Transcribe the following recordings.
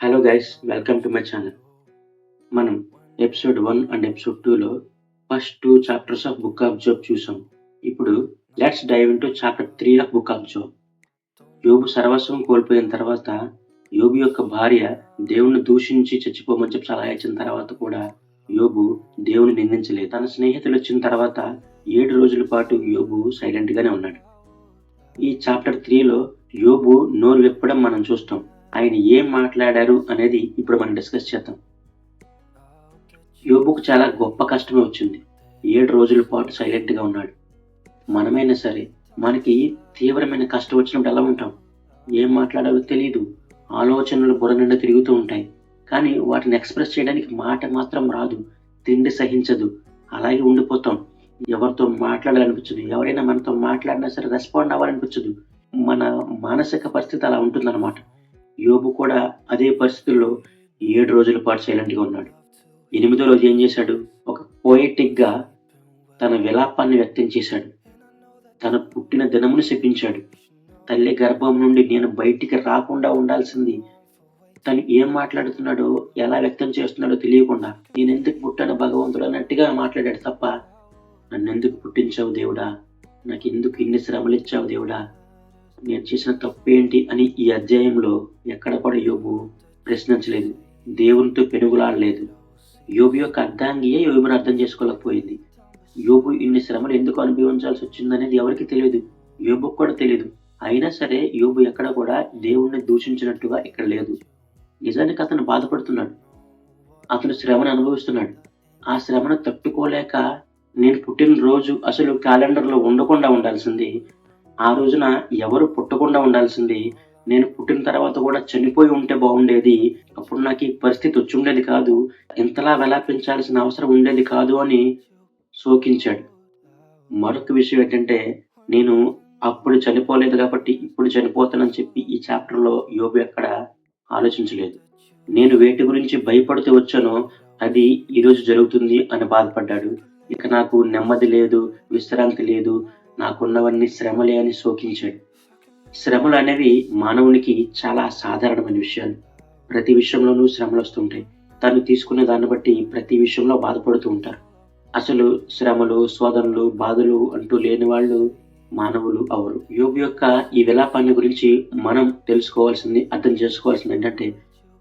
Hello guys, welcome to my channel. మనం episode 1 and episode 2లో first 2 chapters of book of Job చూసాం. ఇప్పుడు let's dive into chapter 3 of book of Job. యోబు సర్వస్వం కోల్పోయిన తర్వాత యోబు యొక్క భార్య దేవుణ్ణి దూషించి చచ్చిపోమని చెప్పి సలహా ఇచ్చిన తర్వాత కూడా యోబు దేవుని నిందించలేదు. తన స్నేహితులు వచ్చిన తర్వాత 7 రోజుల పాటు యోబు సైలెంట్ గానే ఉన్నాడు. ఈ చాప్టర్ 3లో యోబు నోరు విప్పడం మనం చూస్తాం. ఆయన ఏం మాట్లాడారు అనేది ఇప్పుడు మనం డిస్కస్ చేద్దాం. యోబుకు చాలా గొప్ప కష్టమే వచ్చింది. 7 రోజుల పాటు సైలెంట్ గా ఉన్నాడు. మనమైనా సరే మనకి తీవ్రమైన కష్టం వచ్చినప్పుడు ఎలా ఉంటాం? ఏం మాట్లాడాలో తెలియదు. ఆలోచనలు బుర్ర నిండా తిరుగుతూ ఉంటాయి. కానీ వాటిని ఎక్స్ప్రెస్ చేయడానికి మాట మాత్రం రాదు. తిండి సహించదు. అలాగే ఉండిపోతాం. ఎవరితో మాట్లాడాలనిపించదు. ఎవరైనా మనతో మాట్లాడినా సరే రెస్పాండ్ అవ్వాలనిపించదు. మన మానసిక పరిస్థితి అలా ఉంటుందన్నమాట. యోబు కూడా అదే పరిస్థితుల్లో 7 రోజుల పాటు సైలెంట్ గా ఉన్నాడు. 8వ రోజు ఏం చేశాడు? ఒక పోయెటిక్ గా తన విలాపాన్ని వ్యక్తం చేశాడు. తన పుట్టిన దినమును శపించాడు. తల్లి గర్భం నుండి నేను బయటికి రాకుండా ఉండాల్సింది. తను ఏం మాట్లాడుతున్నాడో, ఎలా వ్యక్తం చేస్తున్నాడో తెలియకుండా నేనెందుకు పుట్టాను భగవంతుడు అన్నట్టుగా మాట్లాడాడు తప్ప, నన్నెందుకు పుట్టించావు దేవుడా, నాకెందుకు ఇన్ని శ్రమలు ఇచ్చావు దేవుడా, నేను చేసిన తప్పేంటి అని ఈ అధ్యాయంలో ఎక్కడ కూడా యోబు ప్రశ్నించలేదు. దేవునితో పెనుగులాడలేదు. యోబు యొక్క అర్ధాంగియే యోబుని అర్థం చేసుకోలేకపోయింది. యోబు ఇన్ని శ్రమలు ఎందుకు అనుభవించాల్సి వచ్చిందనేది ఎవరికి తెలియదు. యోబుకు కూడా తెలియదు. అయినా సరే యోబు ఎక్కడ కూడా దేవుణ్ణి దూషించినట్టుగా ఇక్కడ లేదు. నిజానికి అతను బాధపడుతున్నాడు. అతను శ్రమను అనుభవిస్తున్నాడు. ఆ శ్రమను తట్టుకోలేక నేను పుట్టిన రోజు అసలు క్యాలెండర్లో ఉండకుండా ఉండాల్సింది, ఆ రోజున ఎవరు పుట్టకుండా ఉండాల్సింది, నేను పుట్టిన తర్వాత కూడా చనిపోయి ఉంటే బాగుండేది, అప్పుడు నాకు ఈ పరిస్థితి వచ్చి ఉండేది కాదు, ఇంతలా విలాపించాల్సిన అవసరం ఉండేది కాదు అని శోకించాడు. మరొక విషయం ఏంటంటే, నేను అప్పుడు చనిపోలేదు కాబట్టి ఇప్పుడు చనిపోతానని చెప్పి ఈ చాప్టర్లో యోబు ఎక్కడ ఆలోచించలేదు. నేను వేటి గురించి భయపడుతూ వచ్చానో అది ఈరోజు జరుగుతుంది అని బాధపడ్డాడు. ఇక నాకు నెమ్మది లేదు, విశ్రాంతి లేదు, నాకున్నవన్నీ శ్రమలే అని శోకించాడు. శ్రమలు అనేవి మానవునికి చాలా సాధారణమైన విషయాలు. ప్రతి విషయంలోనూ శ్రమలు వస్తుంటాయి. తను తీసుకునే దాన్ని బట్టి ప్రతి విషయంలో బాధపడుతూ ఉంటారు. అసలు శ్రమలు, శోధనలు, బాధలు అంటూ లేని వాళ్ళు మానవులు అవరు. యోబు యొక్క ఈ విలాపాన్ని గురించి మనం తెలుసుకోవాల్సింది, అర్థం చేసుకోవాల్సింది ఏంటంటే,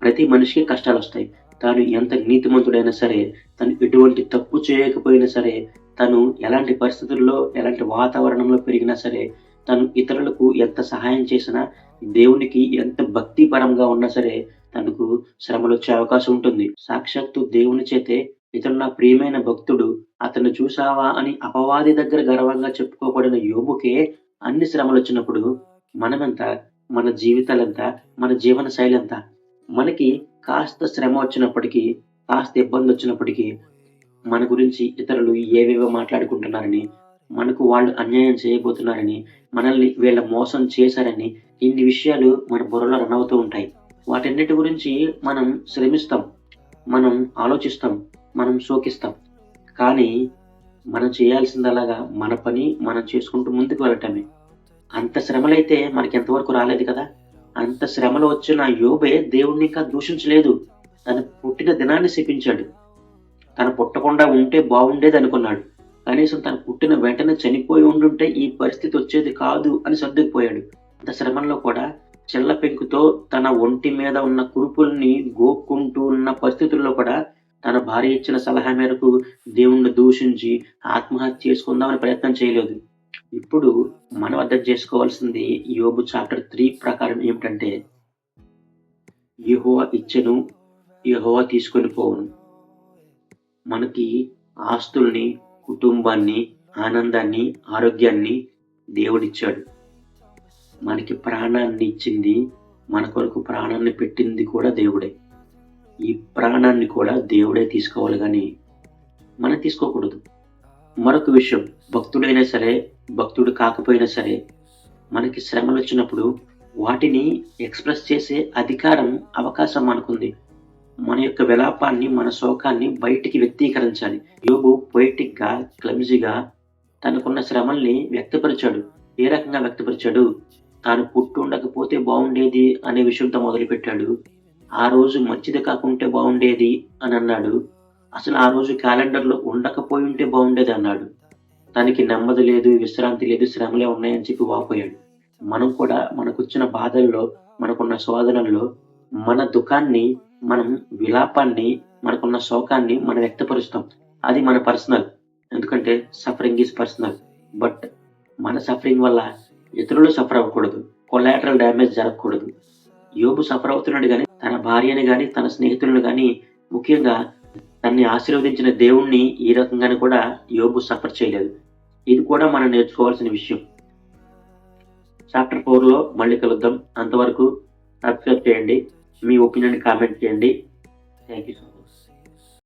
ప్రతి మనిషికి కష్టాలు వస్తాయి. తాను ఎంత నీతిమంతుడైనా సరే, తను ఎటువంటి తప్పు చేయకపోయినా సరే, తను ఎలాంటి పరిస్థితుల్లో, ఎలాంటి వాతావరణంలో పెరిగినా సరే, తను ఇతరులకు ఎంత సహాయం చేసినా, దేవునికి ఎంత భక్తిపరంగా ఉన్నా సరే, తనకు శ్రమలు వచ్చే అవకాశం ఉంటుంది. సాక్షాత్తు దేవుని చేతే ఇతడు నా ప్రియమైన భక్తుడు, అతన్ని చూసావా అని అపవాది దగ్గర గర్వంగా చెప్పుకోబడిన యోబుకే అన్ని శ్రమలు వచ్చినప్పుడు మనమెంత, మన జీవితాలెంత, మన జీవన శైలి ఎంత? మనకి కాస్త శ్రమ వచ్చినప్పటికీ, కాస్త ఇబ్బంది వచ్చినప్పటికీ మన గురించి ఇతరులు ఏవేవో మాట్లాడుకుంటున్నారని, మనకు వాళ్ళు అన్యాయం చేయబోతున్నారని, మనల్ని వీళ్ళ మోసం చేశారని, ఇన్ని విషయాలు మన బుర్రలో రన్ అవుతూ ఉంటాయి. వాటన్నిటి గురించి మనం శ్రమిస్తాం, మనం ఆలోచిస్తాం, మనం శోకిస్తాం. కానీ మనం చేయాల్సిందలాగా మన పని మనం చేసుకుంటూ ముందుకు వెళ్ళటమే. అంత శ్రమలైతే మనకెంతవరకు రాలేదు కదా! అంత శ్రమలు వచ్చిన యోబే దేవుణ్ణి ఇంకా దూషించలేదు. తను పుట్టిన దినాన్ని శపించాడు. తను పుట్టకుండా ఉంటే బాగుండేదనుకున్నాడు. కనీసం తను పుట్టిన వెంటనే చనిపోయి ఉండుంటే ఈ పరిస్థితి వచ్చేది కాదు అని సర్దుకుపోయాడు. అంత శ్రమల్లో కూడా చిల్ల పెంకుతో తన ఒంటి మీద ఉన్న కురుపుల్ని గోక్కుంటూ ఉన్న పరిస్థితుల్లో కూడా తన భార్య ఇచ్చిన సలహా మేరకు దేవుణ్ణి దూషించి ఆత్మహత్య చేసుకుందామని ప్రయత్నం చేయలేదు. ఇప్పుడు మనం అర్థం చేసుకోవాల్సింది యోబు చాప్టర్ 3 ప్రకారం ఏమిటంటే, యెహోవా ఇచ్చెను, యెహోవా తీసుకొని పోవును. మనకి ఆస్తుల్ని, కుటుంబాన్ని, ఆనందాన్ని, ఆరోగ్యాన్ని దేవుడిచ్చాడు. మనకి ప్రాణాన్ని ఇచ్చింది, మన కొరకు ప్రాణాన్ని పెట్టింది కూడా దేవుడే. ఈ ప్రాణాన్ని కూడా దేవుడే తీసుకోవాలి గాని మనం తీసుకోకూడదు. మరొక విషయం, భక్తుడైనా సరే, భక్తుడు కాకపోయినా సరే, మనకి శ్రమలు వచ్చినప్పుడు వాటిని ఎక్స్‌ప్రెస్ చేసే అధికారం, అవకాశం మనకుంది. మన యొక్క విలాపాన్ని, మన శోకాన్ని బయటికి వ్యక్తీకరించాలి. యోబు పొయెటిక్‌గా, క్లమ్జీగా తనకున్న శ్రమల్ని వ్యక్తపరిచాడు. ఏ రకంగా వ్యక్తపరిచాడు? తాను పుట్టుండకపోతే బాగుండేది అనే విషయంతో మొదలుపెట్టాడు. ఆ రోజు మంచిది కాకుంటే బాగుండేది అని అన్నాడు. అసలు ఆ రోజు క్యాలెండర్‌లో ఉండకపోయి ఉంటే బాగుండేది అన్నాడు. తనకి నెమ్మది లేదు, విశ్రాంతి లేదు, శ్రమలే ఉన్నాయని చెప్పి వాపోయాడు. మనం కూడా మనకొచ్చిన బాధల్లో, మనకున్న శోధనల్లో మన దుఃఖాన్ని, మనం విలాపాన్ని, మనకున్న శోకాన్ని మనం వ్యక్తపరుస్తాం. అది మన పర్సనల్. ఎందుకంటే సఫరింగ్ ఈజ్ పర్సనల్. బట్ మన సఫరింగ్ వల్ల ఇతరులు సఫర్ అవ్వకూడదు. కొలాటరల్ డ్యామేజ్ జరగకూడదు. యోబు సఫర్ అవుతున్నాడు గానీ, తన భార్యని గానీ, తన స్నేహితులను గానీ, ముఖ్యంగా తనని ఆశీర్వదించిన దేవుడిని ఈ రకంగాను కూడా యోబు సఫర్ చేయలేదు. ఇది కూడా మనం నేర్చుకోవాల్సిన విషయం. చాప్టర్ 4లో మళ్ళీ కలుద్దాం. అంతవరకు సబ్స్క్రైబ్ చేయండి. మీ ఒపీనియన్ కామెంట్ చేయండి. Thank you so much.